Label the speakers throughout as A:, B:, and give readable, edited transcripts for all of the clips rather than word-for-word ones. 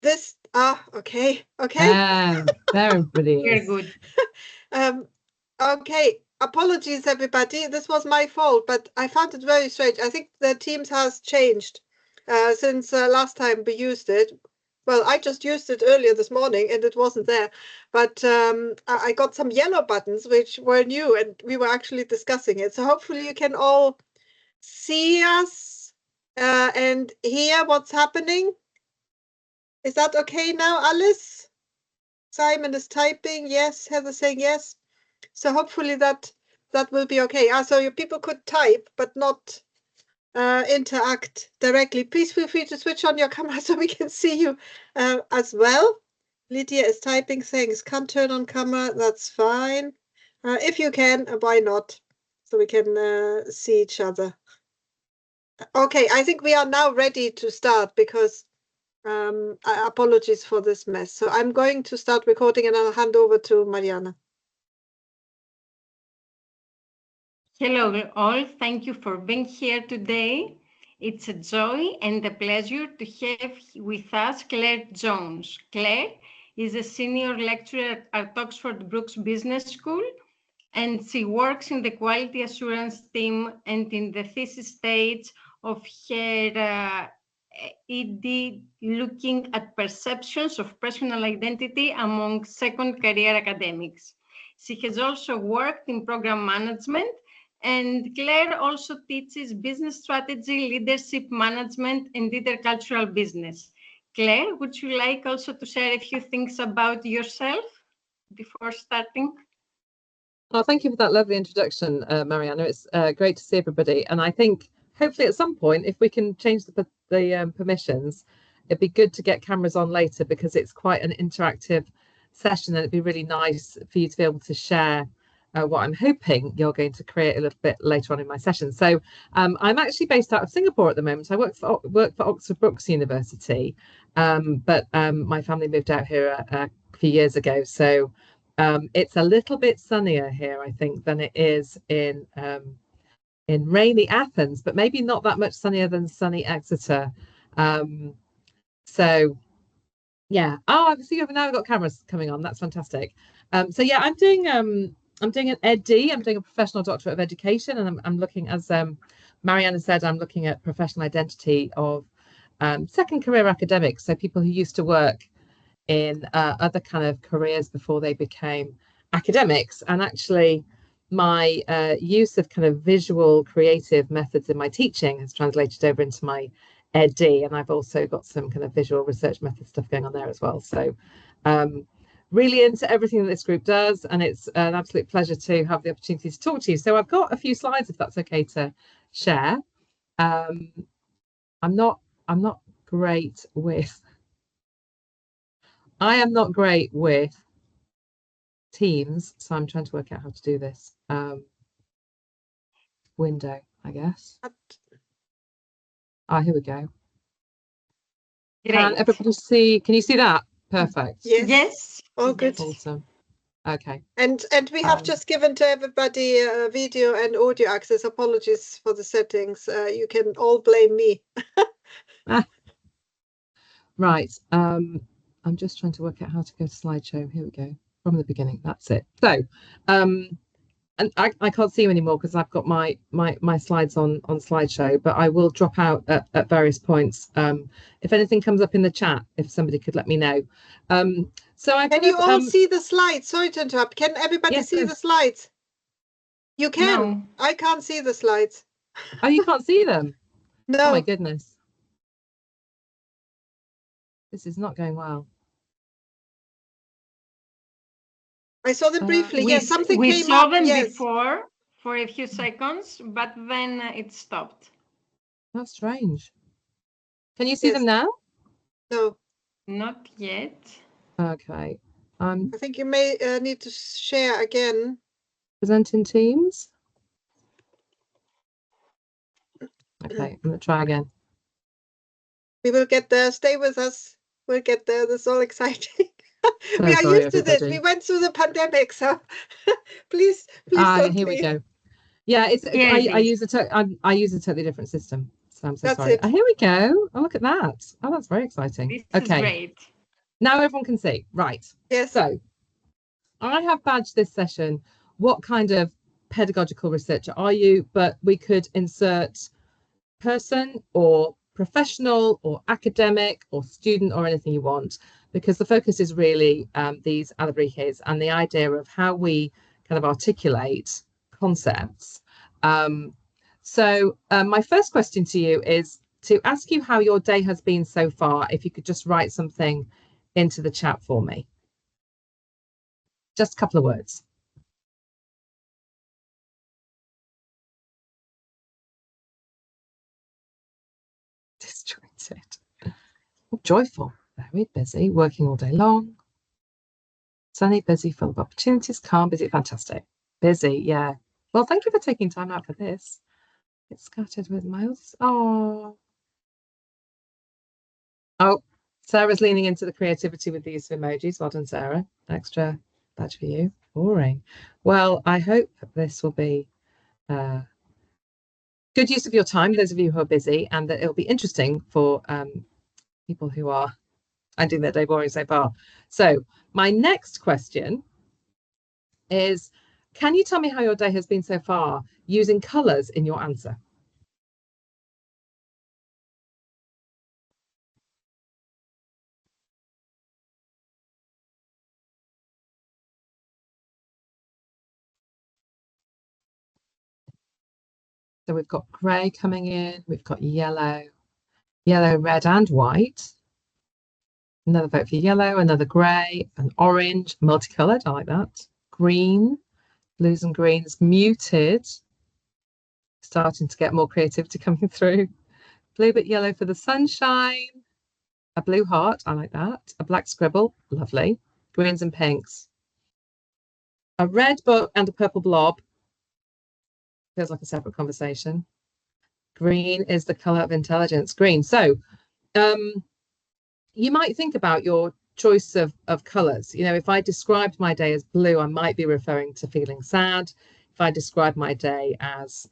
A: this? Okay.
B: There everybody
C: Very
B: is.
C: good.
A: Okay. Apologies, everybody. This was my fault, but I found it very strange. I think the Teams has changed since last time we used it. Well, I just used it earlier this morning and it wasn't there. But I got some yellow buttons which were new and we were actually discussing it. So hopefully you can all see us and hear what's happening. Is that okay now, Alice? Simon is typing yes. Heather saying yes. So hopefully that will be okay. So your people could type but not interact directly. Please feel free to switch on your camera so we can see you as well. Lydia is typing things. Can't turn on camera. That's fine. If you can, why not? So we can see each other. Okay, I think we are now ready to start because apologies for this mess. So I'm going to start recording and I'll hand over to Mariana.
C: Hello all, thank you for being here today. It's a joy and a pleasure to have with us Claire Jones. Claire is a senior lecturer at Oxford Brookes Business School, and she works in the quality assurance team and in the thesis stage of her ED, looking at perceptions of personal identity among second career academics. She has also worked in program management, and Claire also teaches business strategy, leadership management, and intercultural business. Claire, would you like also to share a few things about yourself before starting?
B: Oh, thank you for that lovely introduction, Mariana. It's great to see everybody. And I think hopefully at some point, if we can change the permissions, it'd be good to get cameras on later because it's quite an interactive session and it'd be really nice for you to be able to share what I'm hoping you're going to create a little bit later on in my session. So I'm actually based out of Singapore at the moment. I work for Oxford Brookes University, but my family moved out here a few years ago. So it's a little bit sunnier here, I think, than it is in rainy Athens, but maybe not that much sunnier than sunny Exeter. So yeah. Oh, I see you've now got cameras coming on. That's fantastic. So yeah, I'm doing an EdD. I'm doing a professional doctorate of education, and I'm looking, as Mariana said, I'm looking at professional identity of second career academics. So people who used to work in other kind of careers before they became academics. And actually my use of kind of visual creative methods in my teaching has translated over into my EdD, and I've also got some kind of visual research method stuff going on there as well. So really into everything that this group does, and it's an absolute pleasure to have the opportunity to talk to you. So I've got a few slides if that's okay to share. I'm not great with I am not great with Teams, so I'm trying to work out how to do this. Window, I guess. Here we go.
C: Great.
B: Can everybody see? Can you see that? Perfect.
A: Yes. All good.
B: Awesome. Okay.
A: And we have just given to everybody video and audio access. Apologies for the settings. You can all blame me.
B: Right. I'm just trying to work out how to go to slideshow. Here we go. From the beginning. That's it. So, and I can't see you anymore because I've got my slides on slideshow, but I will drop out at various points. If anything comes up in the chat, if somebody could let me know. So
A: can you all see the slides? Sorry to interrupt. Can everybody see the slides? You can. No. I can't see the slides.
B: Oh, you can't see them?
A: No.
B: Oh my goodness. This is not going well.
A: I saw them briefly. Yes, something
C: we
A: came
C: saw
A: up.
C: Them
A: yes.
C: Before for a few seconds, but then it stopped.
B: That's strange. Can you see them now?
A: No.
C: Not yet.
B: Okay.
A: I think you may need to share again.
B: Presenting Teams. Okay, I'm going to try again.
A: We will get there. Stay with us. We'll get there. This is all exciting. We are used to this. We went through the pandemic, so please don't
B: here
A: leave.
B: We go. Yeah, I use a totally different system. So I'm so sorry. Here we go. Oh, look at that. Oh, that's very exciting.
C: This is great.
B: Now everyone can see. Right.
A: Yes.
B: So I have badged this session. What kind of pedagogical researcher are you? But we could insert person or professional or academic or student or anything you want, because the focus is really these Alebrijes and the idea of how we kind of articulate concepts. So my first question to you is to ask you how your day has been so far. If you could just write something into the chat for me. Just a couple of words. Disjointed. Joyful. Very busy. Working all day long. Sunny, busy, full of opportunities. Calm, busy. Fantastic. Busy. Yeah. Well, thank you for taking time out for this. It's scattered with miles. Oh. Oh, Sarah's leaning into the creativity with the use of emojis. Well done, Sarah. Extra badge for you. Boring. Well, I hope this will be good use of your time, those of you who are busy, and that it'll be interesting for people who are finding their day boring so far. So my next question is, can you tell me how your day has been so far using colours in your answer? So we've got grey coming in, we've got yellow, red and white. Another vote for yellow, another grey, an orange, multicoloured, I like that. Green, blues and greens, muted. Starting to get more creativity coming through. Blue but yellow for the sunshine. A blue heart, I like that. A black scribble, lovely. Greens and pinks. A red book and a purple blob. Feels like a separate conversation. Green is the colour of intelligence. Green. So you might think about your choice of colours. You know, if I described my day as blue, I might be referring to feeling sad. If I describe my day as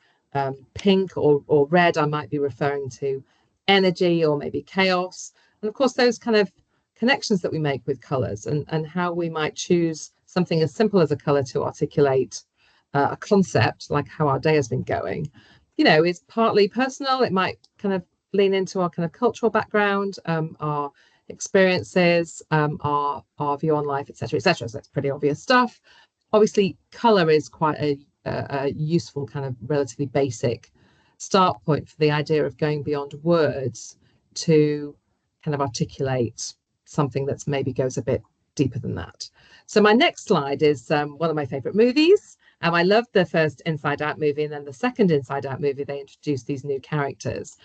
B: pink or red, I might be referring to energy or maybe chaos. And of course, those kind of connections that we make with colours and how we might choose something as simple as a colour to articulate a concept, like how our day has been going, you know, is partly personal. It might kind of lean into our kind of cultural background, our experiences, our view on life, etc., etc. So that's pretty obvious stuff. Obviously, colour is quite a useful kind of relatively basic start point for the idea of going beyond words to kind of articulate something that's maybe goes a bit deeper than that. So my next slide is one of my favourite movies. I loved the first Inside Out movie, and then the second Inside Out movie, they introduced these new characters.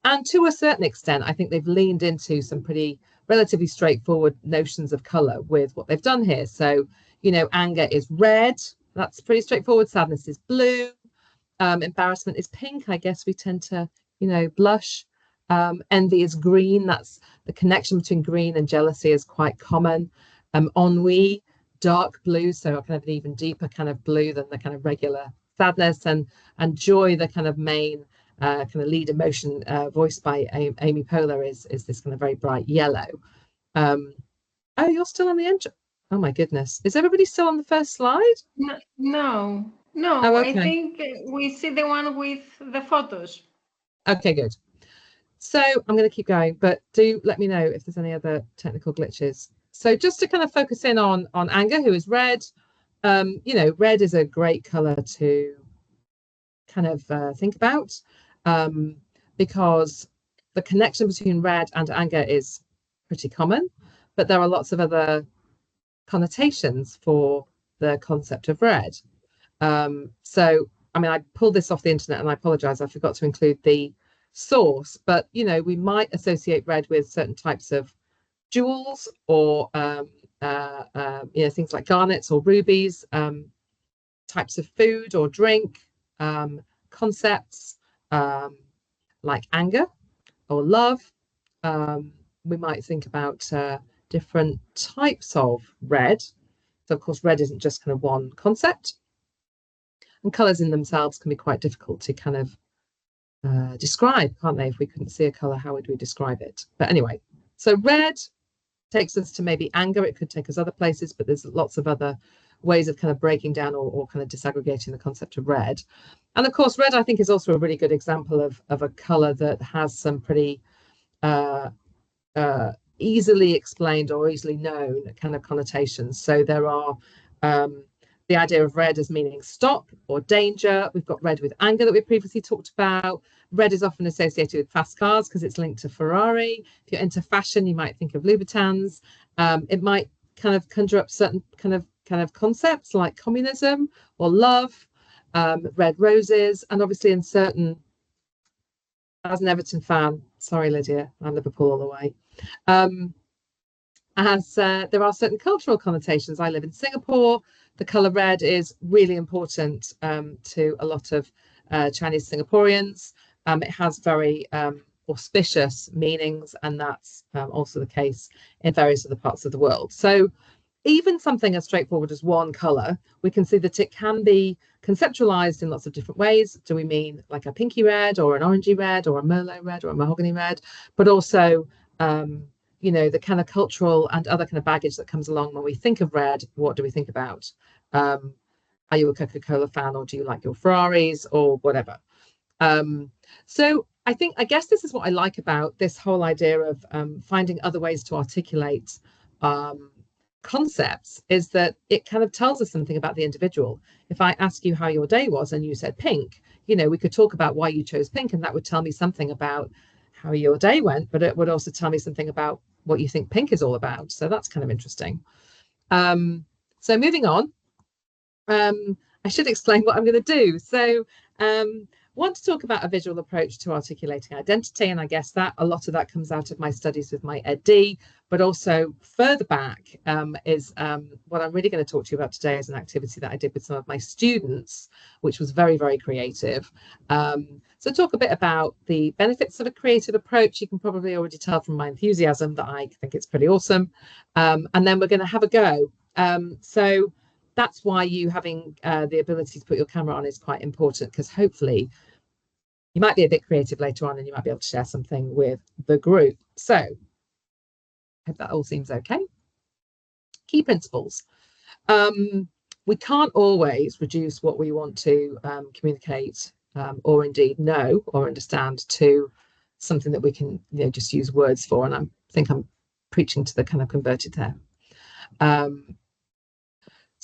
B: And to a certain extent, I think they've leaned into some pretty relatively straightforward notions of colour with what they've done here. So, you know, anger is red. That's pretty straightforward. Sadness is blue. Embarrassment is pink. I guess we tend to, you know, blush. Envy is green. That's the connection between green and jealousy is quite common. Ennui, dark blue, so kind of an even deeper kind of blue than the kind of regular sadness, and joy, the kind of main kind of lead emotion voiced by Amy Poehler is this kind of very bright yellow. Oh, you're still on the end. Oh my goodness. Is everybody still on the first slide?
C: No.
B: Oh, okay.
C: I think we see the one with the photos.
B: Okay, good. So I'm going to keep going, but do let me know if there's any other technical glitches. So just to kind of focus in on anger, who is red. You know, red is a great color to kind of think about, because the connection between red and anger is pretty common, but there are lots of other connotations for the concept of red. So, I mean, I pulled this off the internet and I apologize, I forgot to include the source, but, you know, we might associate red with certain types of jewels or, you know, things like garnets or rubies, types of food or drink, concepts like anger or love. We might think about different types of red. So, of course, red isn't just kind of one concept. And colours in themselves can be quite difficult to kind of describe, can't they? If we couldn't see a colour, how would we describe it? But anyway, so red takes us to maybe anger. It could take us other places, but there's lots of other ways of kind of breaking down or kind of disaggregating the concept of red. And of course, red, I think, is also a really good example of a color that has some pretty easily explained or easily known kind of connotations. So there are the idea of red as meaning stop or danger. We've got red with anger that we previously talked about. Red is often associated with fast cars because it's linked to Ferrari. If you're into fashion, you might think of Louboutins. It might kind of conjure up certain kind of concepts like communism or love, red roses, and obviously in certain, as an Everton fan, sorry Lydia, I'm Liverpool all the way, as there are certain cultural connotations. I live in Singapore. The colour red is really important to a lot of Chinese Singaporeans. It has very auspicious meanings, and that's also the case in various other parts of the world. So even something as straightforward as one colour, we can see that it can be conceptualized in lots of different ways. Do we mean like a pinky red or an orangey red or a merlot red or a mahogany red? But also, you know, the kind of cultural and other kind of baggage that comes along when we think of red. What do we think about? Are you a Coca-Cola fan, or do you like your Ferraris or whatever? So I guess this is what I like about this whole idea of finding other ways to articulate concepts, is that it kind of tells us something about the individual. If I ask you how your day was and you said pink, you know, we could talk about why you chose pink, and that would tell me something about how your day went, but it would also tell me something about what you think pink is all about. So that's kind of interesting. So moving on, I should explain what I'm going to do. So want to talk about a visual approach to articulating identity, and I guess that a lot of that comes out of my studies with my EdD, but also further back is what I'm really going to talk to you about today is an activity that I did with some of my students, which was very, very creative. So talk a bit about the benefits of a creative approach. You can probably already tell from my enthusiasm that I think it's pretty awesome. And then we're going to have a go. So that's why you having the ability to put your camera on is quite important, because hopefully you might be a bit creative later on and you might be able to share something with the group. So I hope that all seems okay. Key principles. We can't always reduce what we want to communicate or indeed know or understand to something that we can, you know, just use words for. And I think I'm preaching to the kind of converted there.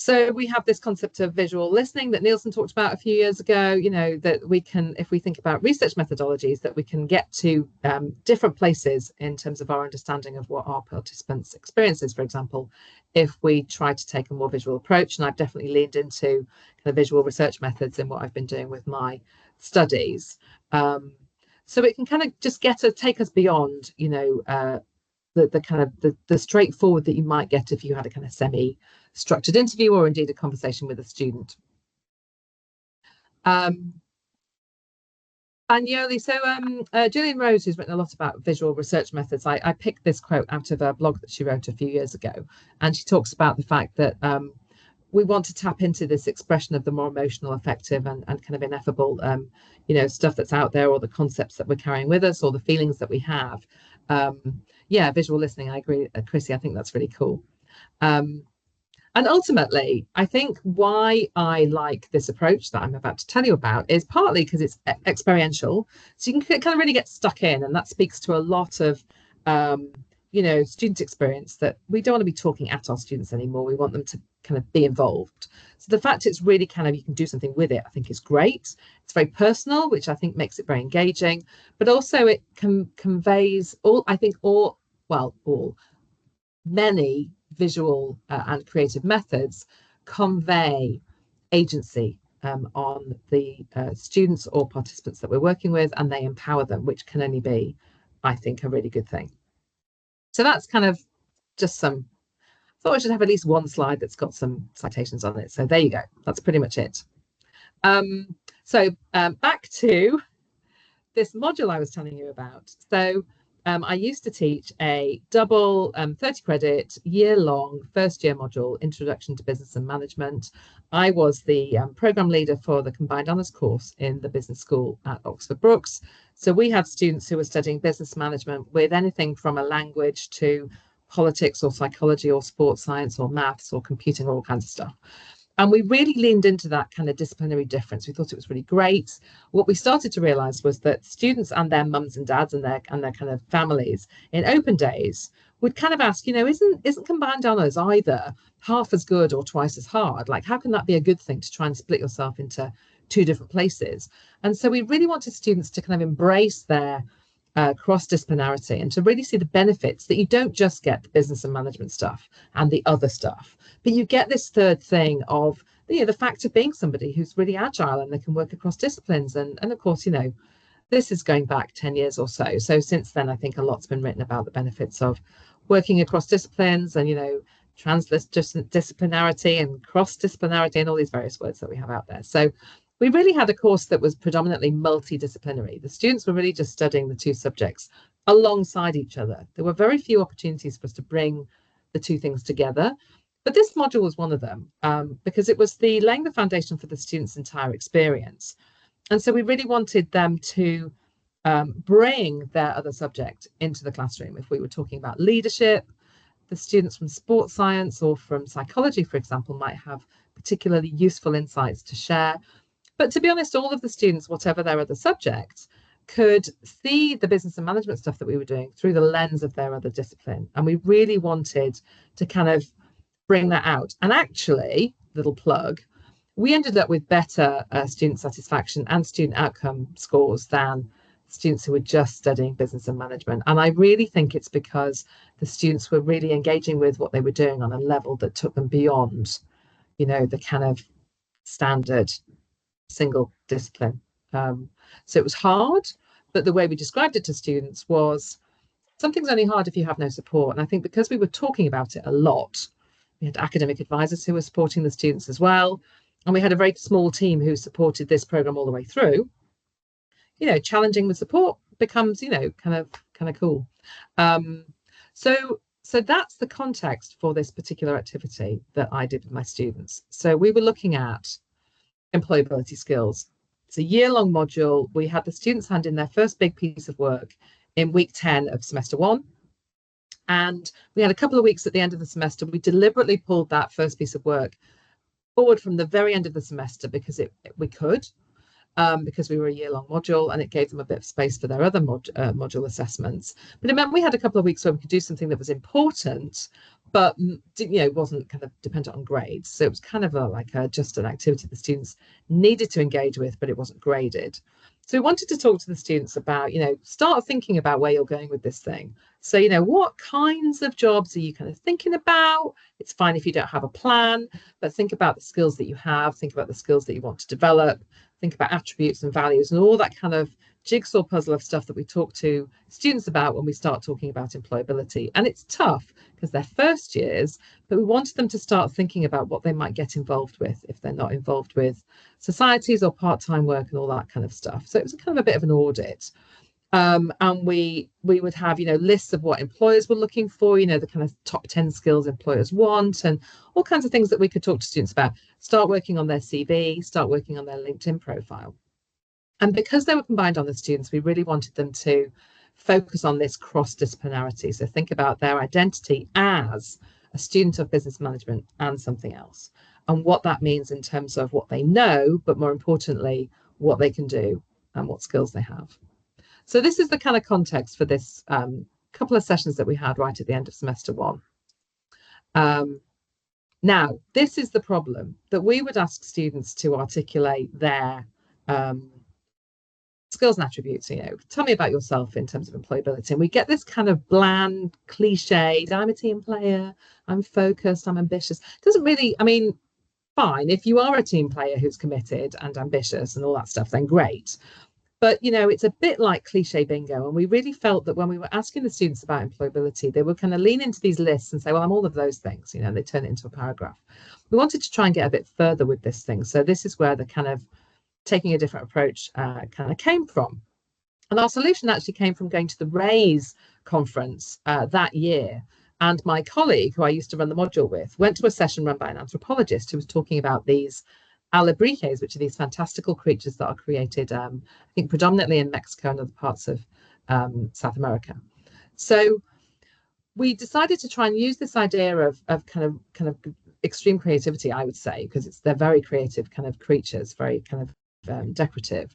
B: So we have this concept of visual listening that Nielsen talked about a few years ago, you know, that we can, if we think about research methodologies, that we can get to different places in terms of our understanding of what our participants' experiences, for example, if we try to take a more visual approach. And I've definitely leaned into kind of visual research methods in what I've been doing with my studies. So it can kind of just take us beyond, you know, the kind of the straightforward that you might get if you had a kind of semi-structured interview or indeed a conversation with a student. And Yoli, so Gillian Rose, who's written a lot about visual research methods, I picked this quote out of a blog that she wrote a few years ago, and she talks about the fact that we want to tap into this expression of the more emotional, effective, and kind of ineffable, you know, stuff that's out there, or the concepts that we're carrying with us, or the feelings that we have. Yeah, visual listening. I agree, Chrissy. I think that's really cool. And ultimately, I think why I like this approach that I'm about to tell you about is partly because it's experiential. So you can kind of really get stuck in, and that speaks to a lot of, you know, student experience, that we don't want to be talking at our students anymore. We want them to kind of be involved. So the fact it's really kind of, you can do something with it, I think is great. It's very personal, which I think makes it very engaging, but also it conveys many visual and creative methods convey agency on the students or participants that we're working with, and they empower them, which can only be, I think, a really good thing. So that's kind of just I thought I should have at least one slide that's got some citations on it. So there you go. That's pretty much it. So back to this module I was telling you about. So I used to teach a double 30 credit year-long first-year module, Introduction to Business and Management. I was the program leader for the combined honours course in the business school at Oxford Brookes. So we had students who were studying business management with anything from a language to politics or psychology or sports science or maths or computing or all kinds of stuff. And we really leaned into that kind of disciplinary difference. We thought it was really great. What we started to realize was that students and their mums and dads and their kind of families in open days would kind of ask, isn't combined honours either half as good or twice as hard? Like, how can that be a good thing to try and split yourself into two different places? And so we really wanted students to kind of embrace their cross-disciplinarity and to really see the benefits that you don't just get the business and management stuff and the other stuff, but you get this third thing of the fact of being somebody who's really agile and they can work across disciplines. And of course, this is going back 10 years or so. So since then, I think a lot's been written about the benefits of working across disciplines and, transdisciplinarity and cross-disciplinarity and all these various words that we have out there. So we really had a course that was predominantly multidisciplinary. The students were really just studying the two subjects alongside each other. There were very few opportunities for us to bring the two things together. But this module was one of them because it was laying the foundation for the students' entire experience. And so we really wanted them to bring their other subject into the classroom. If we were talking about leadership, the students from sports science or from psychology, for example, might have particularly useful insights to share. But to be honest, all of the students, whatever their other subjects, could see the business and management stuff that we were doing through the lens of their other discipline. And we really wanted to kind of bring that out. And actually, little plug, we ended up with better student satisfaction and student outcome scores than students who were just studying business and management. And I really think it's because the students were really engaging with what they were doing on a level that took them beyond, the kind of standard single discipline. So it was hard, but the way we described it to students was something's only hard if you have no support. And I think because we were talking about it a lot, we had academic advisors who were supporting the students as well. And we had a very small team who supported this program all the way through. Challenging with support becomes, kind of cool. So that's the context for this particular activity that I did with my students. So we were looking at employability skills. It's a year-long module. We had the students hand in their first big piece of work in week 10 of semester 1. And we had a couple of weeks at the end of the semester. We deliberately pulled that first piece of work forward from the very end of the semester because we could, because we were a year-long module, and it gave them a bit of space for their other module assessments. But it meant we had a couple of weeks where we could do something that was important, but wasn't kind of dependent on grades. So it was kind of just an activity the students needed to engage with, but it wasn't graded. So we wanted to talk to the students about, start thinking about where you're going with this thing. So, what kinds of jobs are you kind of thinking about? It's fine if you don't have a plan, but think about the skills that you have, think about the skills that you want to develop, think about attributes and values and all that kind of jigsaw puzzle of stuff that we talk to students about when we start talking about employability. And it's tough because they're first years, but we wanted them to start thinking about what they might get involved with if they're not involved with societies or part-time work and all that kind of stuff. So it was kind of a bit of an audit. And we would have, lists of what employers were looking for, the kind of top 10 skills employers want and all kinds of things that we could talk to students about. Start working on their CV, start working on their LinkedIn profile. And because they were combined on the students, we really wanted them to focus on this cross-disciplinarity. So think about their identity as a student of business management and something else, and what that means in terms of what they know, but more importantly, what they can do and what skills they have. So this is the kind of context for this couple of sessions that we had right at the end of semester 1. Now, this is the problem, that we would ask students to articulate their skills and attributes. Tell me about yourself in terms of employability. And we get this kind of bland, cliched, I'm a team player, I'm focused, I'm ambitious. Doesn't really, fine. If you are a team player who's committed and ambitious and all that stuff, then great. But, it's a bit like cliche bingo. And we really felt that when we were asking the students about employability, they would kind of lean into these lists and say, well, I'm all of those things, and they turn it into a paragraph. We wanted to try and get a bit further with this thing. So this is where the kind of taking a different approach kind of came from. And our solution actually came from going to the RAISE conference that year. And my colleague, who I used to run the module with, went to a session run by an anthropologist who was talking about these Alebrijes, which are these fantastical creatures that are created, I think, predominantly in Mexico and other parts of South America. So we decided to try and use this idea of kind of extreme creativity, I would say, because they're very creative kind of creatures, very kind of decorative.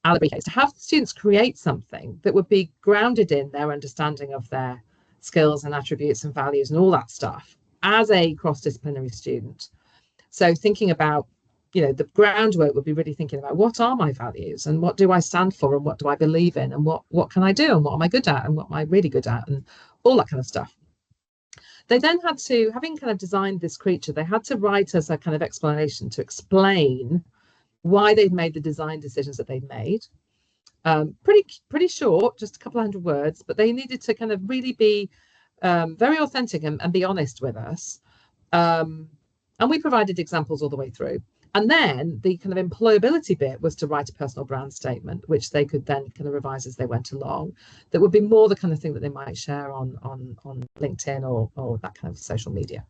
B: Alebrijes, to have the students create something that would be grounded in their understanding of their skills and attributes and values and all that stuff as a cross-disciplinary student. So thinking about, the groundwork would be really thinking about what are my values and what do I stand for and what do I believe in and what can I do and what am I good at and what am I really good at and all that kind of stuff. They then had to, having kind of designed this creature, they had to write us a kind of explanation to explain why they'd made the design decisions that they'd made. Pretty short, just a couple of hundred words, but they needed to kind of really be very authentic and be honest with us. And we provided examples all the way through. And then the kind of employability bit was to write a personal brand statement, which they could then kind of revise as they went along. That would be more the kind of thing that they might share on LinkedIn or that kind of social media.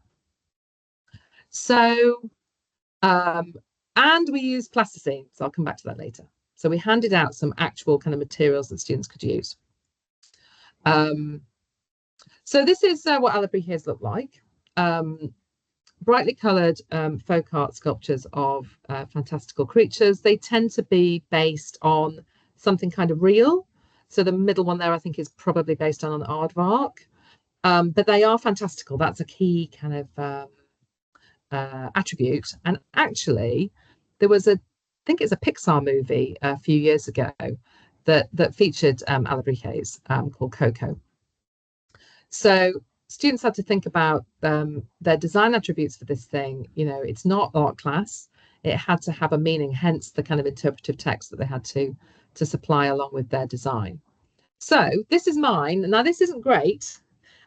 B: So, and we used plasticine. So I'll come back to that later. So we handed out some actual kind of materials that students could use. So this is what Alebrijes look like. Brightly coloured folk art sculptures of fantastical creatures. They tend to be based on something kind of real. So the middle one there, I think, is probably based on an aardvark. But they are fantastical. That's a key kind of attribute. And actually, there was I think it's a Pixar movie a few years ago that featured Alebrijes called Coco. So students had to think about their design attributes for this thing. It's not art class. It had to have a meaning, hence the kind of interpretive text that they had to supply along with their design. So this is mine. Now, this isn't great.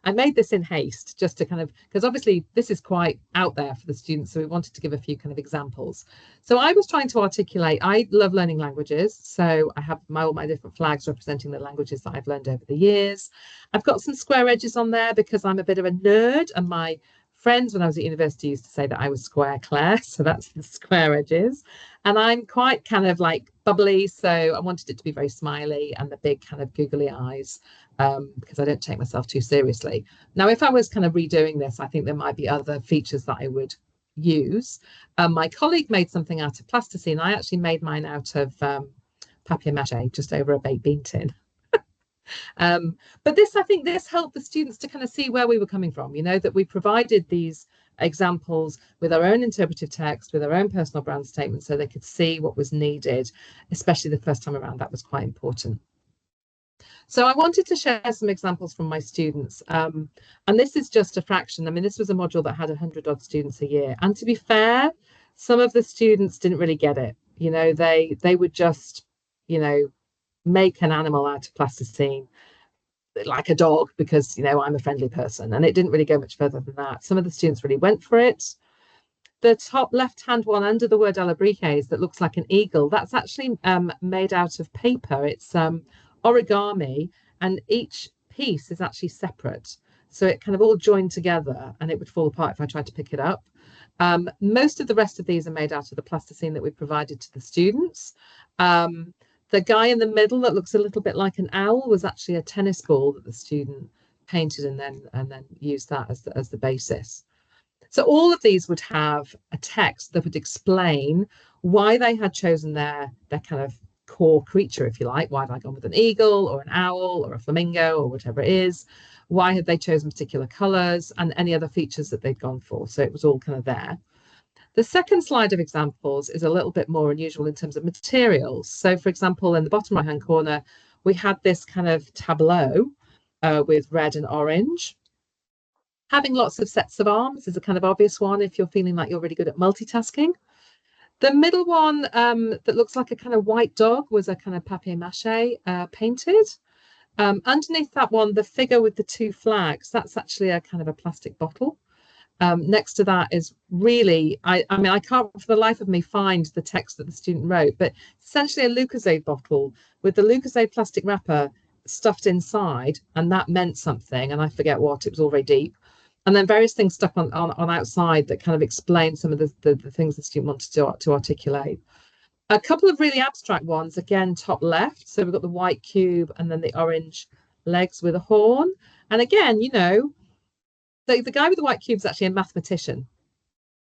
B: I made this in haste just to kind of, because obviously this is quite out there for the students. So we wanted to give a few kind of examples. So I was trying to articulate, I love learning languages. So I have all my different flags representing the languages that I've learned over the years. I've got some square edges on there because I'm a bit of a nerd, and my friends when I was at university used to say that I was square Claire. So that's the square edges. And I'm quite kind of like bubbly. So I wanted it to be very smiley and the big kind of googly eyes. Because I don't take myself too seriously. Now, if I was kind of redoing this, I think there might be other features that I would use. My colleague made something out of plasticine. I actually made mine out of papier-mâché, just over a baked bean tin. But I think this helped the students to kind of see where we were coming from, that we provided these examples with our own interpretive text, with our own personal brand statement, so they could see what was needed, especially the first time around. That was quite important. So I wanted to share some examples from my students. And this is just a fraction. I mean, this was a module that had 100 odd students a year. And to be fair, some of the students didn't really get it. They would just, make an animal out of plasticine, like a dog, because, I'm a friendly person. And it didn't really go much further than that. Some of the students really went for it. The top left-hand one under the word Alebrijes that looks like an eagle, that's actually made out of paper. It's origami, and each piece is actually separate, so it kind of all joined together and it would fall apart if I tried to pick it up. Most of the rest of these are made out of the plasticine that we provided to the students. The guy in the middle that looks a little bit like an owl was actually a tennis ball that the student painted and then used that as the basis. So all of these would have a text that would explain why they had chosen their kind of core creature, if you like. Why have I gone with an eagle or an owl or a flamingo or whatever it is? Why had they chosen particular colors and any other features that they'd gone for? So it was all kind of there. The second slide of examples is a little bit more unusual in terms of materials. So for example, in the bottom right hand corner, we had this kind of tableau with red and orange. Having lots of sets of arms is a kind of obvious one if you're feeling like you're really good at multitasking. The middle one that looks like a kind of white dog was a kind of papier-mâché painted. Underneath that one, the figure with the two flags, that's actually a kind of a plastic bottle. Next to that is really, I mean, I can't for the life of me find the text that the student wrote, but essentially a Lucozade bottle with the Lucozade plastic wrapper stuffed inside, and that meant something, and I forget what, it was all very deep. And then various things stuck on outside that kind of explain some of the things the student wanted to articulate. A couple of really abstract ones, again, top left. So we've got the white cube and then the orange legs with a horn. And again, the guy with the white cube is actually a mathematician.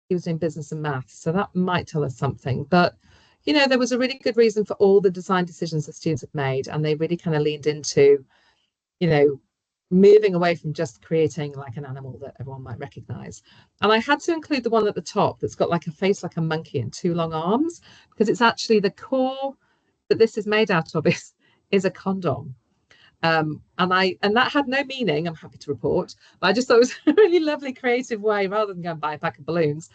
B: He was doing business and maths, so that might tell us something. But you know, there was a really good reason for all the design decisions that students have made, and they really kind of leaned into, you know, moving away from just creating like an animal that everyone might recognize. And I had to include the one at the top that's got like a face like a monkey and two long arms, because it's actually the core that this is made out of is a condom. And that had no meaning, I'm happy to report, but I just thought it was a really lovely creative way, rather than go and buy a pack of balloons,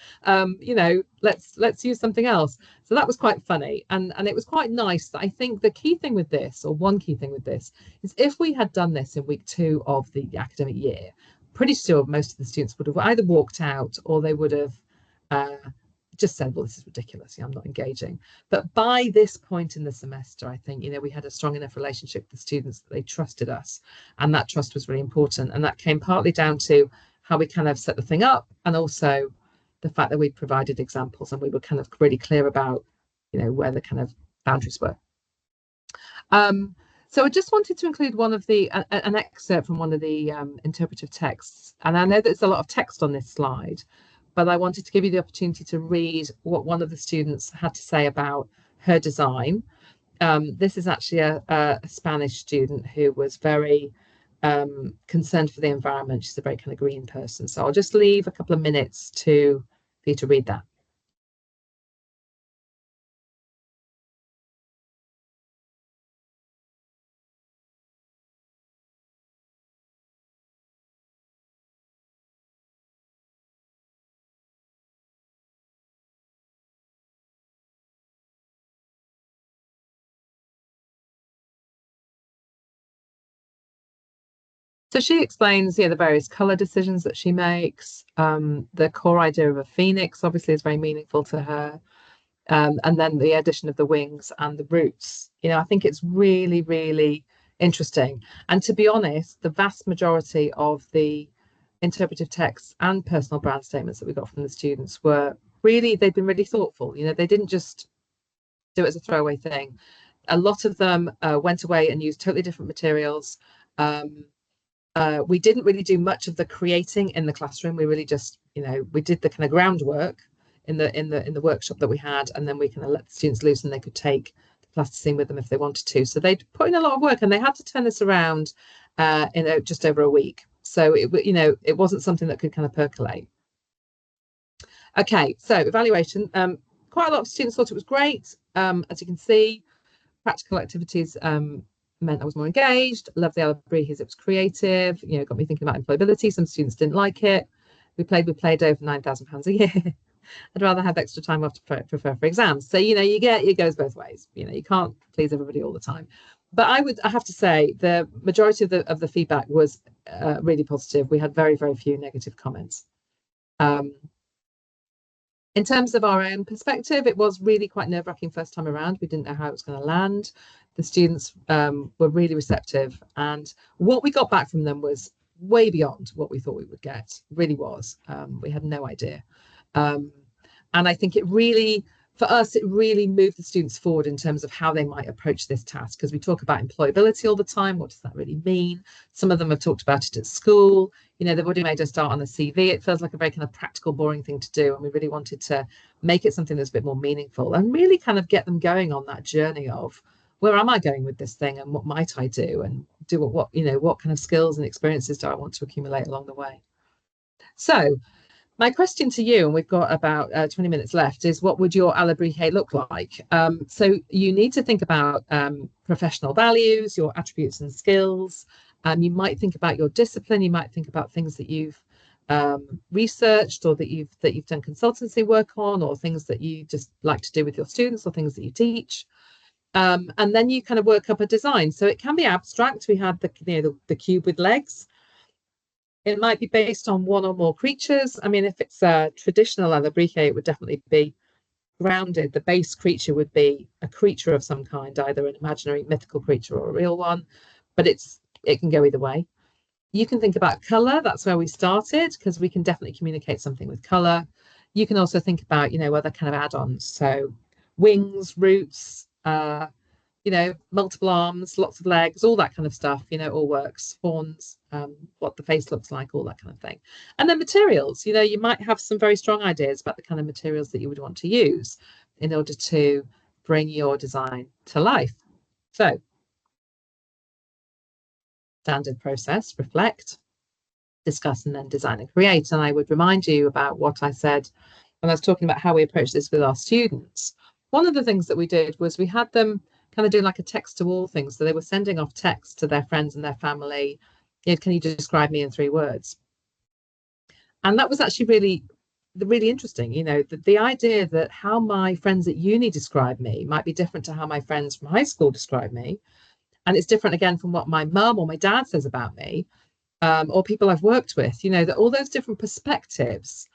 B: you know, let's use something else. So that was quite funny, and it was quite nice. I think the key thing with this, or one key thing with this, is if we had done this in week 2 of the academic year, pretty sure most of the students would have either walked out, or they would have just said, well, this is ridiculous, I'm not engaging. But by this point in the semester, I think, you know, we had a strong enough relationship with the students that they trusted us, and that trust was really important. And that came partly down to how we kind of set the thing up, and also the fact that we provided examples, and we were kind of really clear about, you know, where the kind of boundaries were. So I just wanted to include one of the an excerpt from one of the interpretive texts, and I know there's a lot of text on this slide, but I wanted to give you the opportunity to read what one of the students had to say about her design. This is actually a Spanish student who was very concerned for the environment. She's a very kind of green person. So I'll just leave a couple of minutes for you to read that. So she explains, yeah, the various color decisions that she makes. The core idea of a phoenix obviously is very meaningful to her. And then the addition of the wings and the roots. You know, I think it's really, really interesting. And to be honest, the vast majority of the interpretive texts and personal brand statements that we got from the students were really, they've been really thoughtful. You know, they didn't just do it as a throwaway thing. A lot of them went away and used totally different materials. We didn't really do much of the creating in the classroom. We really just, you know, we did the kind of groundwork in the workshop that we had, and then we kind of let the students loose, and they could take the plasticine with them if they wanted to. So they'd put in a lot of work, and they had to turn this around in just over a week. So it, you know, it wasn't something that could kind of percolate. Okay, so evaluation. Quite a lot of students thought it was great. As you can see, practical activities meant I was more engaged. Loved the Alebrijes, it was creative, you know, got me thinking about employability. Some students didn't like it. We played with Play-Doh for £9,000 a year. I'd rather have extra time off to prepare for exams. So, you know, it goes both ways. You know, you can't please everybody all the time. But I have to say the majority of the feedback was really positive. We had very, very few negative comments. In terms of our own perspective, it was really quite nerve-wracking first time around. We didn't know how it was going to land. The students were really receptive, and what we got back from them was way beyond what we thought we would get. Really was. We had no idea. And I think it really, for us, it really moved the students forward in terms of how they might approach this task, because we talk about employability all the time. What does that really mean? Some of them have talked about it at school. You know, they've already made us start on the CV. It feels like a very kind of practical, boring thing to do. And we really wanted to make it something that's a bit more meaningful and really kind of get them going on that journey of, where am I going with this thing, and what might I do, and do what you know, what kind of skills and experiences do I want to accumulate along the way? So my question to you, and we've got about 20 minutes left, is what would your Alebrije look like? So you need to think about professional values, your attributes and skills. You might think about your discipline. You might think about things that you've researched, or that you've done consultancy work on, or things that you just like to do with your students, or things that you teach. And then you kind of work up a design. So it can be abstract. We had the cube with legs. It might be based on one or more creatures. I mean, if it's a traditional Alebrije, it would definitely be grounded. The base creature would be a creature of some kind, either an imaginary mythical creature or a real one, but it can go either way. You can think about color. That's where we started, because we can definitely communicate something with color. You can also think about, you know, other kind of add-ons. So wings, roots, you know, multiple arms, lots of legs, all that kind of stuff, you know, all works. Horns, what the face looks like, all that kind of thing. And then materials, you know, you might have some very strong ideas about the kind of materials that you would want to use in order to bring your design to life. So, standard process, reflect, discuss, and then design and create. And I would remind you about what I said when I was talking about how we approach this with our students. One of the things that we did was we had them kind of do like a text to all thing. So they were sending off text to their friends and their family. You know, can you describe me in 3 words? And that was actually really interesting. You know, the idea that how my friends at uni describe me might be different to how my friends from high school describe me. And it's different again from what my mum or my dad says about me, or people I've worked with, you know, that all those different perspectives.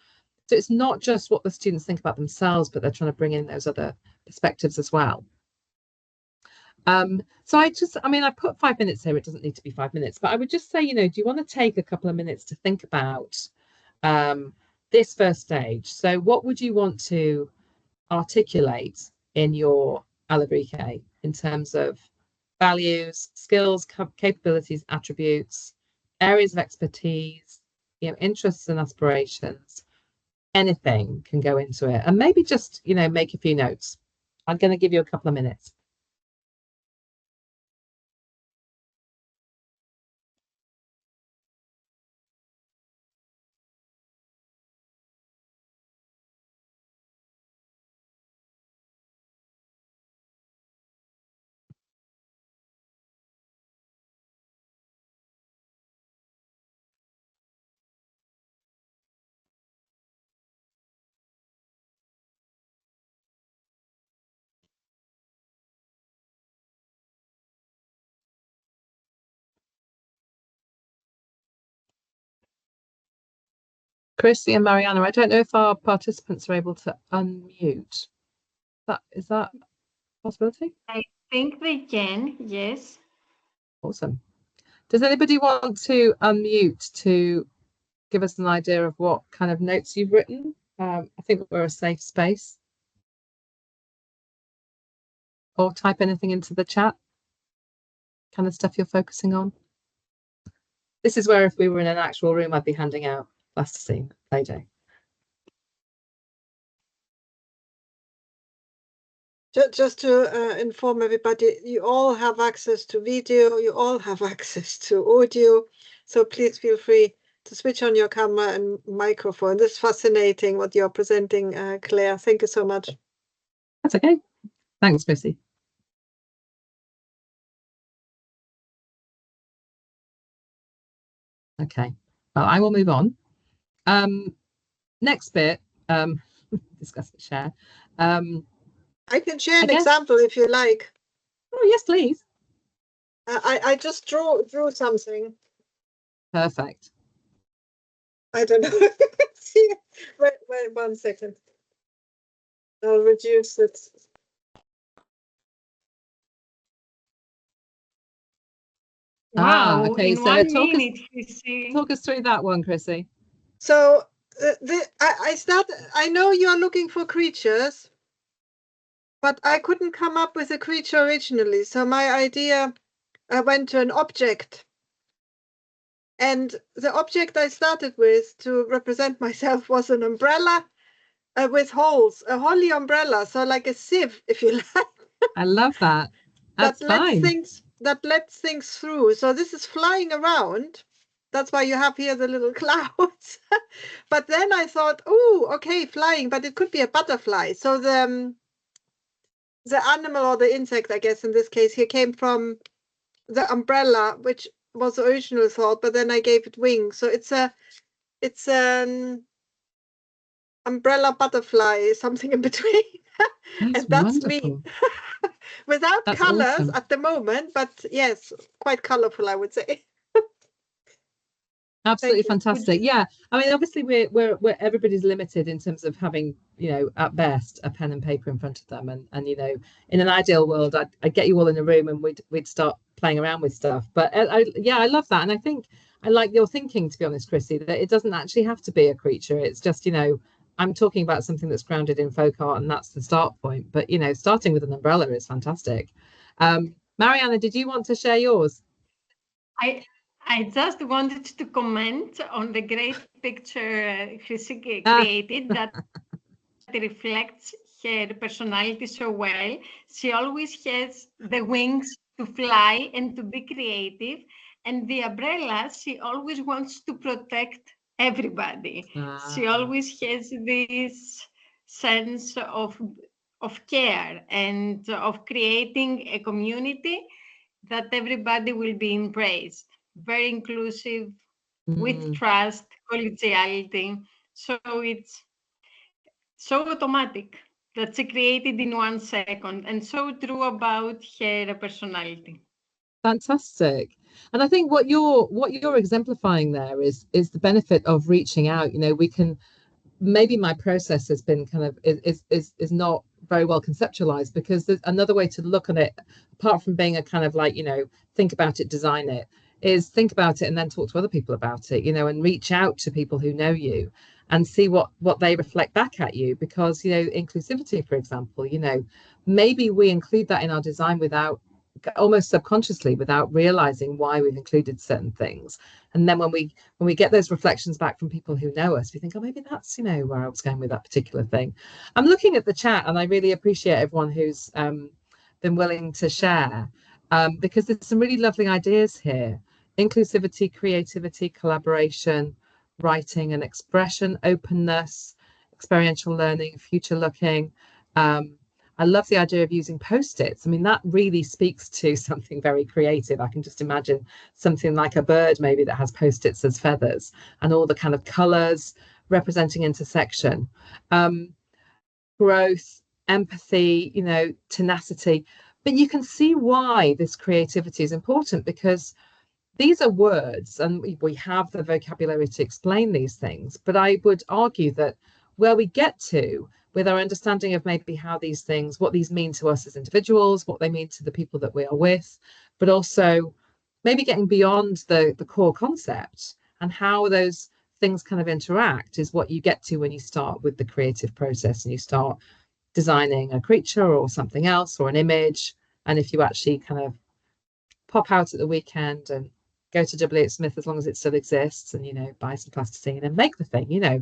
B: So it's not just what the students think about themselves, but they're trying to bring in those other perspectives as well. So I put 5 minutes here. It doesn't need to be 5 minutes, but I would just say, you know, do you want to take a couple of minutes to think about this first stage? So what would you want to articulate in your Alebrije in terms of values, skills, capabilities, attributes, areas of expertise, you know, interests and aspirations? Anything can go into it, and maybe just, you know, make a few notes. I'm going to give you a couple of minutes. Chrissy and Mariana, I don't know if our participants are able to unmute. Is that a possibility?
C: I think they can, yes.
B: Awesome. Does anybody want to unmute to give us an idea of what kind of notes you've written? I think we're a safe space. Or type anything into the chat, kind of stuff you're focusing on. This is where if we were in an actual room, I'd be handing out plasticine play day.
A: Just to inform everybody, you all have access to video, you all have access to audio, so please feel free to switch on your camera and microphone. This is fascinating what you're presenting, Claire. Thank you so much.
B: That's okay. Thanks, Chrissy. Okay, well, I will move on. Next bit, discuss and share.
A: I can share an example if you like.
B: Oh, yes, please.
A: I just drew something.
B: Perfect.
A: I don't know if you can see it. Wait 1 second. I'll reduce it.
C: Wow,
B: okay.
C: in
B: So
C: 1 minute,
B: talk us through that one, Chrissy.
A: So I know you're looking for creatures, but I couldn't come up with a creature originally. So my idea, I went to an object. And the object I started with to represent myself was an umbrella with holes, a holly umbrella. So like a sieve, if you like.
B: I love that. That's fine.
A: That lets things through. So this is flying around. That's why you have here the little clouds. But then I thought, oh, okay, flying, but it could be a butterfly. So the animal or the insect, I guess in this case, here came from the umbrella, which was the original thought, but then I gave it wings. So it's an umbrella butterfly, something in between.
B: That's
A: wonderful. Me. Without colors awesome. At the moment, but yes, quite colorful, I would say.
B: Absolutely fantastic. Yeah, I mean, obviously we're everybody's limited in terms of having, you know, at best a pen and paper in front of them, and you know, in an ideal world, I'd get you all in a room and we'd start playing around with stuff. But I love that, and I think I like your thinking, to be honest, Chrissy, that it doesn't actually have to be a creature. It's just, you know, I'm talking about something that's grounded in folk art, and that's the start point. But you know, starting with an umbrella is fantastic. Mariana, did you want to share yours?
C: I just wanted to comment on the great picture Chrissy created that reflects her personality so well. She always has the wings to fly and to be creative, and the umbrella, she always wants to protect everybody. She always has this sense of care and of creating a community that everybody will be embraced. Very inclusive, with trust, collegiality. So it's so automatic that she created in 1 second, and so true about her personality.
B: Fantastic. And I think what you're exemplifying there is the benefit of reaching out. You know, we can, maybe my process has been kind of is not very well conceptualized, because there's another way to look at it, apart from being a kind of like, you know, think about it, design it, is think about it and then talk to other people about it, you know, and reach out to people who know you and see what they reflect back at you. Because, you know, inclusivity, for example, you know, maybe we include that in our design without, almost subconsciously, without realizing why we've included certain things. And then when we get those reflections back from people who know us, we think, oh, maybe that's, you know, where I was going with that particular thing. I'm looking at the chat and I really appreciate everyone who's been willing to share, because there's some really lovely ideas here: inclusivity, creativity, collaboration, writing and expression, openness, experiential learning, future looking. I love the idea of using post-its. I mean, that really speaks to something very creative. I can just imagine something like a bird maybe that has post-its as feathers, and all the kind of colors representing intersection. Growth, empathy, you know, tenacity. But you can see why this creativity is important, because these are words and we have the vocabulary to explain these things. But I would argue that where we get to with our understanding of maybe how these things, what these mean to us as individuals, what they mean to the people that we are with, but also maybe getting beyond the core concept and how those things kind of interact, is what you get to when you start with the creative process and you start designing a creature or something else or an image. And if you actually kind of pop out at the weekend and go to W.H. Smith, as long as it still exists, and, you know, buy some plasticine and make the thing, you know,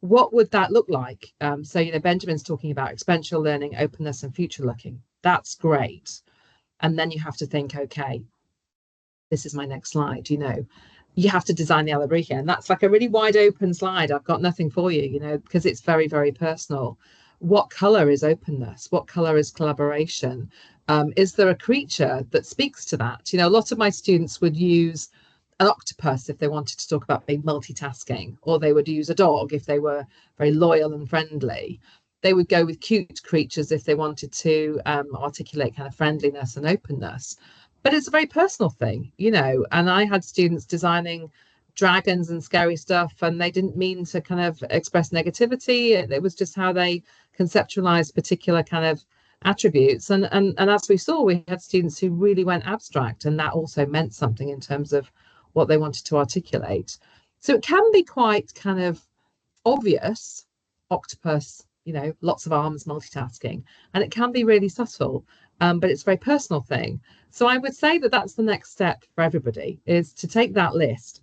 B: what would that look like? So, you know, Benjamin's talking about experiential learning, openness and future looking. That's great. And then you have to think, okay, this is my next slide, you know, you have to design the Alebrije, and that's like a really wide open slide. I've got nothing for you, you know, because it's very, very personal. What color is openness? What color is collaboration? Is there a creature that speaks to that? You know, a lot of my students would use an octopus if they wanted to talk about being multitasking, or they would use a dog if they were very loyal and friendly. They would go with cute creatures if they wanted to articulate kind of friendliness and openness. But it's a very personal thing, you know, and I had students designing dragons and scary stuff, and they didn't mean to kind of express negativity. It was just how they conceptualized particular kind of attributes. And as we saw, we had students who really went abstract, and that also meant something in terms of what they wanted to articulate. So it can be quite kind of obvious, octopus, you know, lots of arms, multitasking, and it can be really subtle, but it's a very personal thing. So I would say that that's the next step for everybody, is to take that list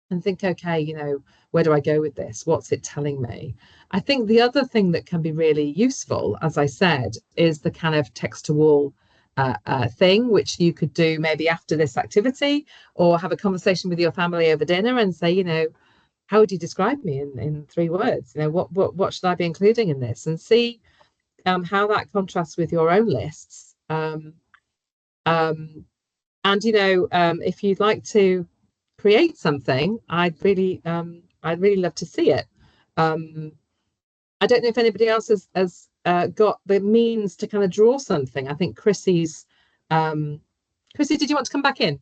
B: and think, okay, you know, where do I go with this? What's it telling me? I think the other thing that can be really useful, as I said, is the kind of text to wall thing, which you could do maybe after this activity, or have a conversation with your family over dinner and say, you know, how would you describe me in 3 words? You know, what should I be including in this? And see how that contrasts with your own lists. And, you know, if you'd like to create something, I'd really love to see it. I don't know if anybody else has got the means to kind of draw something. I think Chrissy's, Chrissy, did you want to come back in?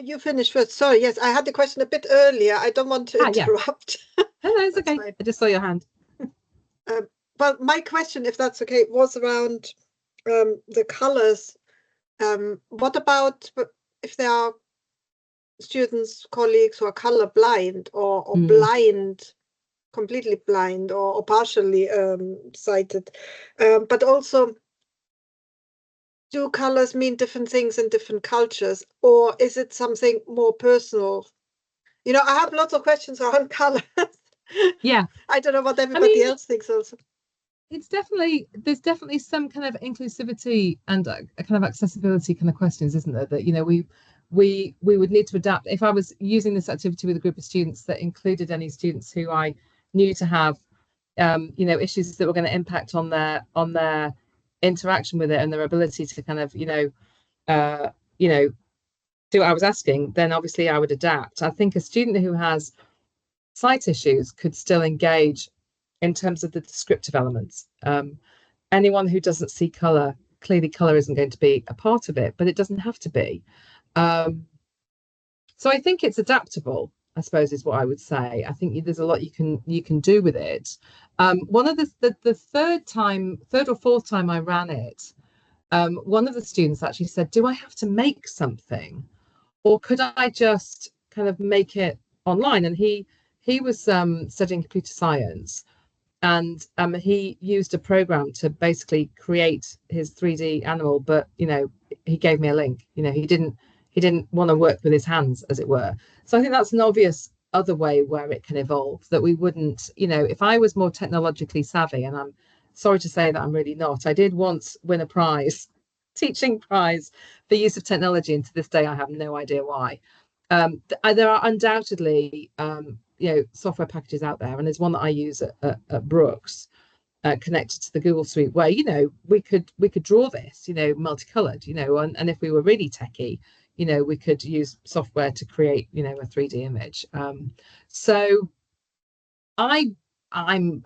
A: You finished first. Sorry, yes, I had the question a bit earlier. I don't want to interrupt.
B: Yeah. No, it's okay. I just saw your hand.
A: Well, my question, if that's okay, was around the colors. What about if there are students, colleagues who are color blind or blind completely blind or partially sighted, but also, do colors mean different things in different cultures, or is it something more personal? You know, I have lots of questions around colors.
B: Yeah,
A: I don't know what everybody else thinks also.
B: there's definitely some kind of inclusivity and a kind of accessibility kind of questions, isn't there? That, you know, we would need to adapt. If I was using this activity with a group of students that included any students who I knew to have you know, issues that were going to impact on their interaction with it and their ability to kind of, you know, do what I was asking, then obviously I would adapt. I think a student who has sight issues could still engage in terms of the descriptive elements. Anyone who doesn't see colour, clearly colour isn't going to be a part of it, but it doesn't have to be. So I think it's adaptable, I suppose, is what I would say. I think there's a lot you can do with it. One of the third or fourth time I ran it, one of the students actually said, "Do I have to make something, or could I just kind of make it online?" And he was studying computer science, and he used a program to basically create his 3D animal. But, you know, he gave me a link. You know, he didn't want to work with his hands, as it were. So I think that's an obvious other way where it can evolve, that we wouldn't, you know, if I was more technologically savvy, and I'm sorry to say that I'm really not. I did once win a prize, teaching prize for use of technology, and to this day I have no idea why. There are undoubtedly you know, software packages out there, and there's one that I use at Brooks, connected to the Google Suite, where, you know, we could draw this, you know, multicolored, you know, and if we were really techie, you know, we could use software to create, you know, a 3D image. So I'm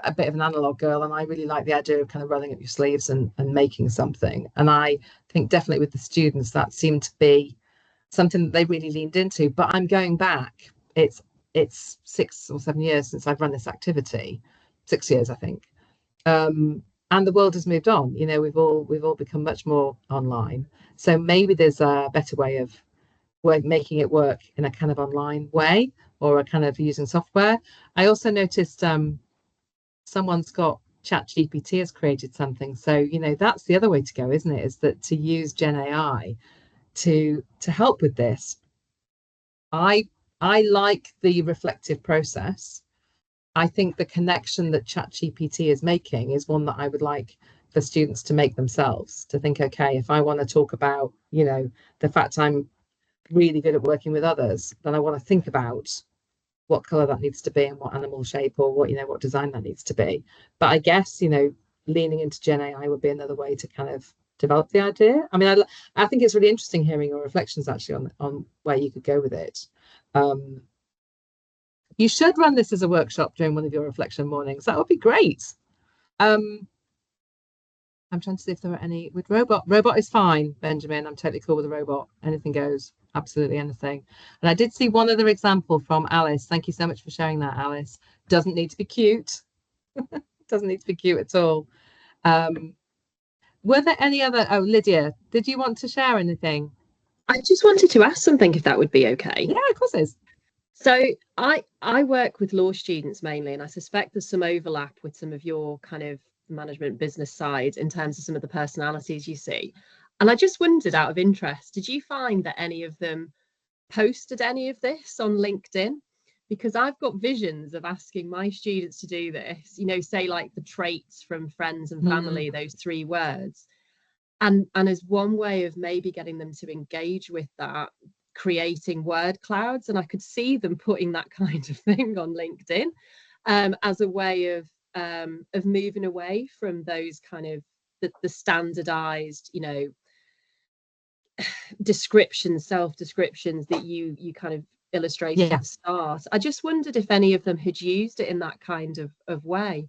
B: a bit of an analog girl, and I really like the idea of kind of rolling up your sleeves and making something. And I think definitely with the students that seemed to be something that they really leaned into. But I'm going back. It's 6 or 7 years since I've run this activity, 6 years, I think. And the world has moved on. You know, we've all become much more online. So maybe there's a better way of making it work in a kind of online way, or a kind of using software. I also noticed someone's got ChatGPT has created something. So, you know, that's the other way to go, isn't it? Is that to use Gen AI to help with this. I like the reflective process. I think the connection that ChatGPT is making is one that I would like for students to make themselves, to think, okay, if I want to talk about, you know, the fact I'm really good at working with others, then I want to think about what color that needs to be, and what animal shape, or what, you know, what design that needs to be. But I guess, you know, leaning into Gen AI would be another way to kind of develop the idea. I mean, I think it's really interesting hearing your reflections actually on where you could go with it. You should run this as a workshop during one of your reflection mornings. That would be great. I'm trying to see if there are any with robot. Robot is fine, Benjamin. I'm totally cool with a robot. Anything goes, absolutely anything. And I did see one other example from Alice. Thank you so much for sharing that, Alice. Doesn't need to be cute. Doesn't need to be cute at all. Were there any other? Oh, Lydia, did you want to share anything?
D: I just wanted to ask something, if that would be okay.
B: Yeah, of course it is.
D: So I work with law students mainly, and I suspect there's some overlap with some of your kind of management business side in terms of some of the personalities you see. And I just wondered, out of interest, did you find that any of them posted any of this on LinkedIn? Because I've got visions of asking my students to do this, you know, say like the traits from friends and family, those 3 words. And as one way of maybe getting them to engage with that, creating word clouds. And I could see them putting that kind of thing on LinkedIn as a way of moving away from those kind of the standardized, you know, descriptions, self-descriptions that you kind of illustrated at the start. I just wondered if any of them had used it in that kind of way.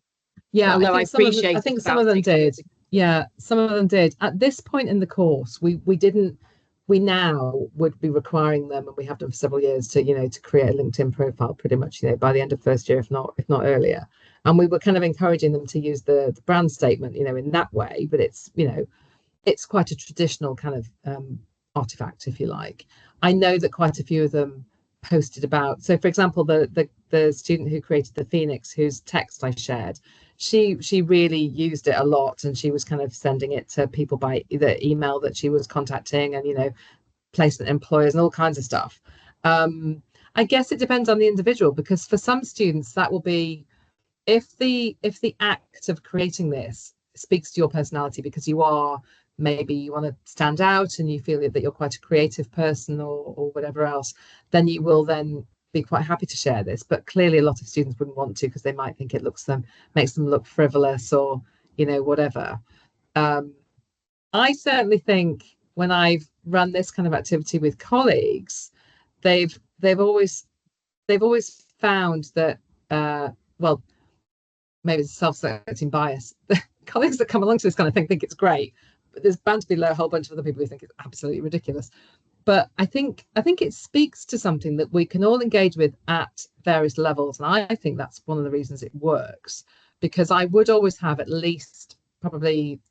B: Yeah,
D: although I appreciate
B: I think some of them did. Yeah, some of them did. At this point in the course, we now would be requiring them, and we have done for several years, to, you know, to create a LinkedIn profile pretty much, you know, by the end of first year, if not earlier. And we were kind of encouraging them to use the brand statement, you know, in that way. But it's, you know, it's quite a traditional kind of artifact, if you like. I know that quite a few of them posted about. So for example, the student who created the Phoenix, whose text I shared, she really used it a lot, and she was kind of sending it to people by the email that she was contacting, and placement employers and all kinds of stuff. I guess it depends on the individual, because for some students that will be, if the act of creating this speaks to your personality, because maybe you want to stand out and you feel that you're quite a creative person or whatever else, then you will then be quite happy to share this. But clearly a lot of students wouldn't want to, because they might think it makes them look frivolous or whatever. I certainly think when I've run this kind of activity with colleagues, they've always found that well, maybe it's a self-selecting bias. The colleagues that come along to this kind of thing think it's great, but there's bound to be a whole bunch of other people who think it's absolutely ridiculous. But I think it speaks to something that we can all engage with at various levels, and I think that's one of the reasons it works, because I would always have at least probably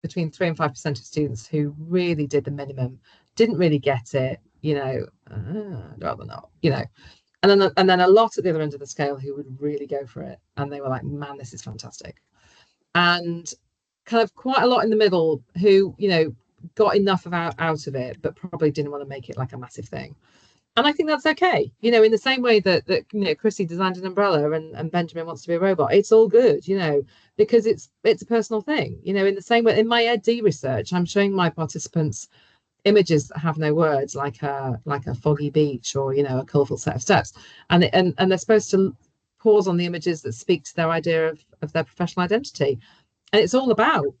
B: between 3 and 5% of students who really did the minimum, didn't really get it, I'd rather not, and then a lot at the other end of the scale who would really go for it, and they were like, man, this is fantastic. And kind of quite a lot in the middle who got enough out of it, but probably didn't want to make it like a massive thing. And I think that's okay, in the same way that Chrissy designed an umbrella and Benjamin wants to be a robot. It's all good, because it's a personal thing. In the same way, in my EdD research, I'm showing my participants images that have no words, like a foggy beach or a colourful set of steps, and they're supposed to pause on the images that speak to their idea of their professional identity, and it's all about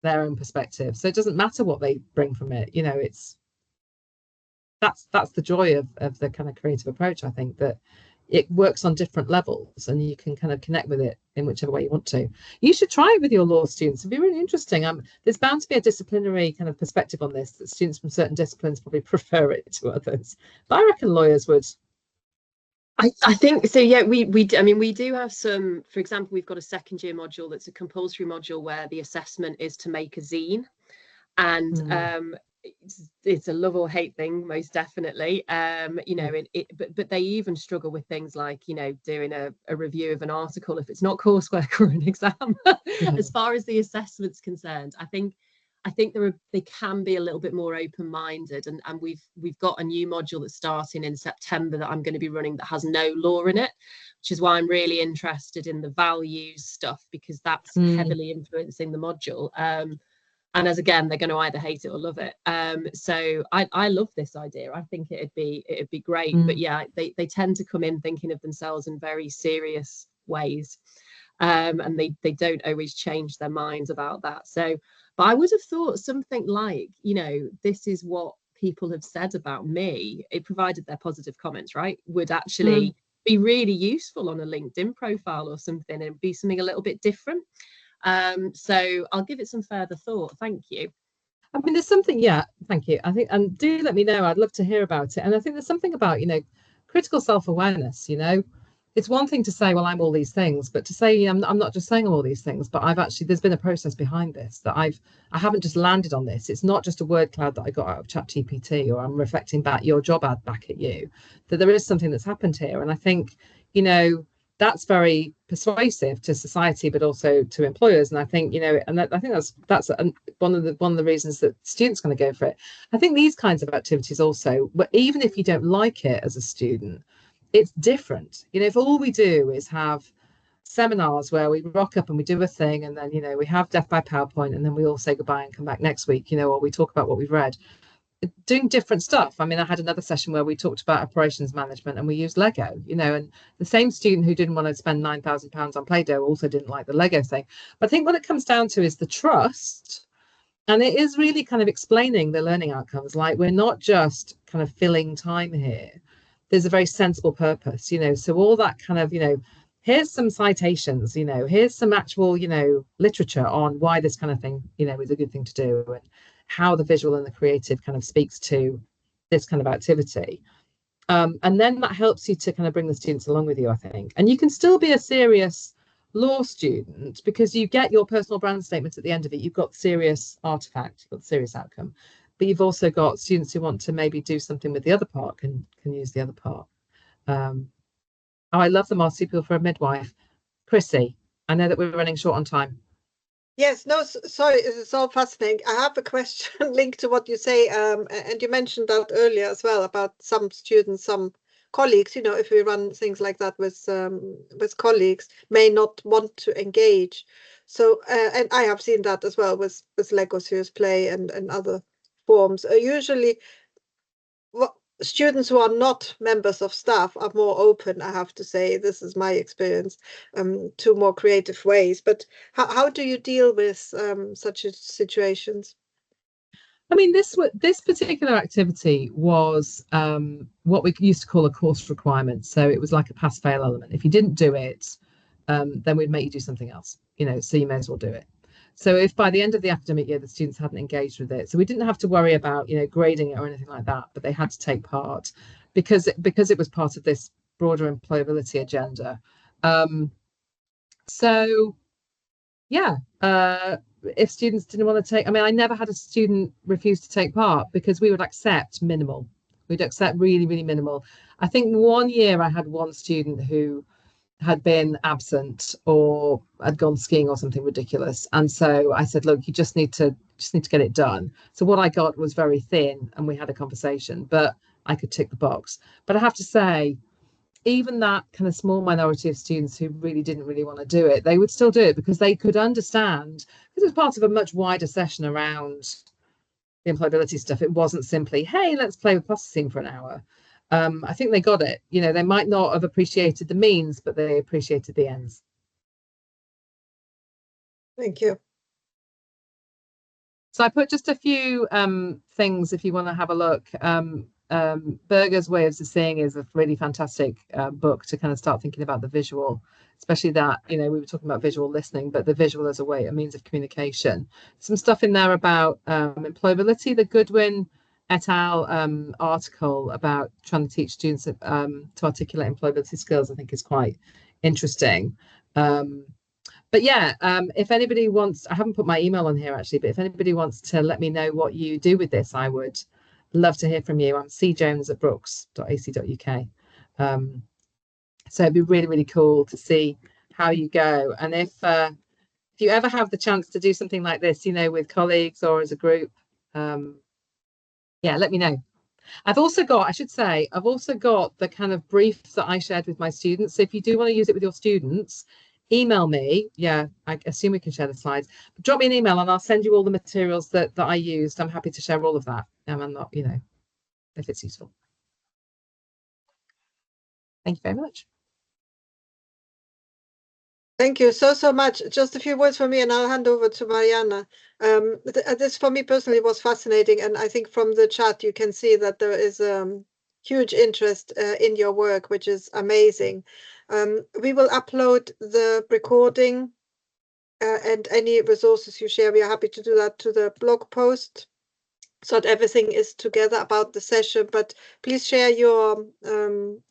B: their own perspective. So it doesn't matter what they bring from it. That's the joy of the kind of creative approach. I think that it works on different levels, and you can kind of connect with it in whichever way you want to. You should try it with your law students. It'd be really interesting. There's bound to be a disciplinary kind of perspective on this, that students from certain disciplines probably prefer it to others. But I reckon lawyers would.
D: I think so. Yeah, we do have some. For example, we've got a second year module that's a compulsory module where the assessment is to make a zine, and it's a love or hate thing, most definitely. But they even struggle with things like doing a review of an article if it's not coursework or an exam. As far as the assessment's concerned, I think they can be a little bit more open-minded, and we've got a new module that's starting in September that I'm going to be running that has no law in it, which is why I'm really interested in the values stuff, because that's heavily influencing the module. And as again, they're going to either hate it or love it. So I love this idea. I think it'd be great. But yeah, they tend to come in thinking of themselves in very serious ways, and they don't always change their minds about that. So, but I would have thought something like, this is what people have said about me, it provided their positive comments, right, would actually be really useful on a LinkedIn profile or something, and be something a little bit different. So I'll give it some further thought. Thank you.
B: I mean, there's something, yeah, thank you. I think, and do let me know. I'd love to hear about it. And I think there's something about, critical self-awareness, It's one thing to say, well, I'm all these things, but to say, I'm not just saying I'm all these things, but there's been a process behind this, that I haven't just landed on this. It's not just a word cloud that I got out of ChatGPT, or I'm reflecting back your job ad back at you, that there is something that's happened here. And I think, that's very persuasive to society, but also to employers. And I think, and I think that's one of the reasons that students going to go for it. I think these kinds of activities also, but even if you don't like it as a student, it's different. If all we do is have seminars where we rock up and we do a thing, and then, we have death by PowerPoint, and then we all say goodbye and come back next week, or we talk about what we've read, doing different stuff. I mean, I had another session where we talked about operations management, and we used Lego, and the same student who didn't want to spend £9,000 on Play-Doh also didn't like the Lego thing. But I think what it comes down to is the trust, and it is really kind of explaining the learning outcomes. Like, we're not just kind of filling time here. There's a very sensible purpose, so all that kind of, here's some citations, here's some actual, literature on why this kind of thing, is a good thing to do, and how the visual and the creative kind of speaks to this kind of activity. And then that helps you to kind of bring the students along with you, I think. And you can still be a serious law student, because you get your personal brand statement at the end of it. You've got serious artifact, you've got serious outcome, but you've also got students who want to maybe do something with the other part, can use the other part. Oh, I love the marsupial for a midwife. Chrissy, I know that we're running short on time.
A: Yes, no, sorry, it's all fascinating. I have a question linked to what you say, and you mentioned that earlier as well about some students, some colleagues, you know, if we run things like that with colleagues, may not want to engage. So, and I have seen that as well with Lego Serious Play and other forms. Usually, students who are not members of staff are more open, I have to say. This is my experience, to more creative ways. But how do you deal with such situations?
B: I mean, this particular activity was what we used to call a course requirement. So it was like a pass-fail element. If you didn't do it, then we'd make you do something else, you know, so you may as well do it. So if by the end of the academic year the students hadn't engaged with it, so we didn't have to worry about, you know, grading it or anything like that, but they had to take part because it was part of this broader employability agenda. So yeah, if students didn't want to take, I mean, I never had a student refuse to take part because we would accept minimal. We'd accept really, really minimal. I think one year I had one student who had been absent or had gone skiing or something ridiculous, and so I said, look, you just need to get it done. So what I got was very thin, and we had a conversation, but I could tick the box. But I have to say, even that kind of small minority of students who really didn't really want to do it, they would still do it because they could understand, because it was part of a much wider session around the employability stuff. It wasn't simply, hey, let's play with plasticine for an hour. I think they got it. You know, they might not have appreciated the means, but they appreciated the ends.
A: Thank you.
B: So I put just a few things if you want to have a look. Berger's Ways of Seeing is a really fantastic book to kind of start thinking about the visual, especially that, you know, we were talking about visual listening, but the visual as a means of communication. Some stuff in there about employability, the Goodwin et al. Article about trying to teach students to articulate employability skills, I think is quite interesting. But yeah, if anybody wants, I haven't put my email on here actually, but if anybody wants to let me know what you do with this, I would love to hear from you. I'm cjones@brooks.ac.uk. So it'd be really, really cool to see how you go. And if you ever have the chance to do something like this, you know, with colleagues or as a group, yeah, let me know. I've also got the kind of briefs that I shared with my students. So if you do want to use it with your students, email me. Yeah, I assume we can share the slides. But drop me an email and I'll send you all the materials that I used. I'm happy to share all of that. I'm not, you know, if it's useful. Thank you very much.
A: Thank you so much. Just a few words from me and I'll hand over to Mariana. This for me personally was fascinating, and I think from the chat you can see that there is huge interest in your work, which is amazing. We will upload the recording and any resources you share. We are happy to do that to the blog post, so that everything is together about the session. But please share your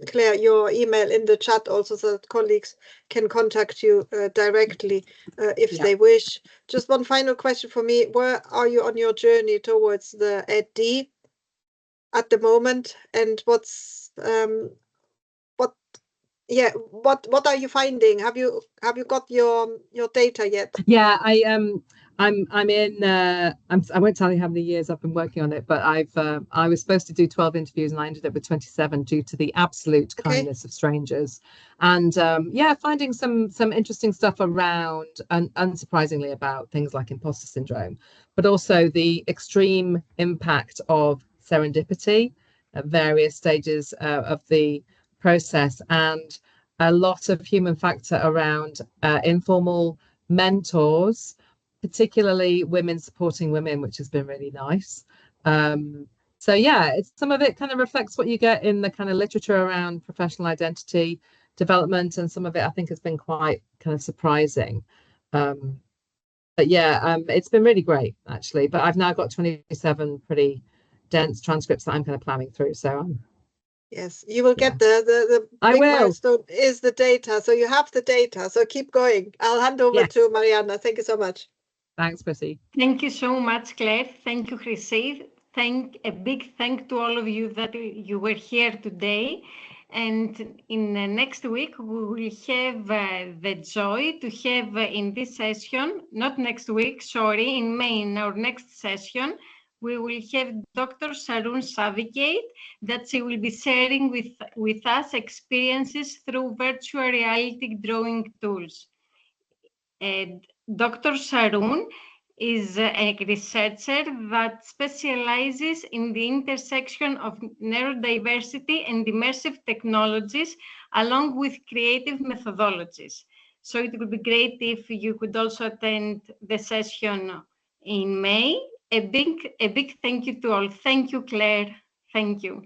A: Claire, your email in the chat also, so that colleagues can contact you directly if they wish. Just one final question for me: where are you on your journey towards the EdD at the moment, and what are you finding? Have you got your data yet?
B: Yeah, I'm in. I won't tell you how many years I've been working on it, but I was supposed to do 12 interviews and I ended up with 27 due to the absolute kindness of strangers, and yeah, finding some interesting stuff around, and unsurprisingly about things like imposter syndrome, but also the extreme impact of serendipity at various stages of the process, and a lot of human factor around informal mentors, particularly women supporting women, which has been really nice. So yeah, some of it kind of reflects what you get in the kind of literature around professional identity development, and some of it I think has been quite kind of surprising. But yeah, it's been really great actually. But I've now got 27 pretty dense transcripts that I'm kind of plowing through. So
A: yes, you will get the big milestone is the data. So you have the data. So keep going. I'll hand over to Mariana. Thank you so much.
B: Thanks, Chrissy.
C: Thank you so much, Claire. Thank you, Chrissy. A big thank to all of you that you were here today. And in the next week, we will have the joy to have in this session, not next week, sorry, in May, in our next session, we will have Dr. Sharon Savigate, that she will be sharing with us experiences through virtual reality drawing tools. And Dr. Sharon is a researcher that specializes in the intersection of neurodiversity and immersive technologies, along with creative methodologies. So it would be great if you could also attend the session in May. A big thank you to all. Thank you, Claire. Thank you.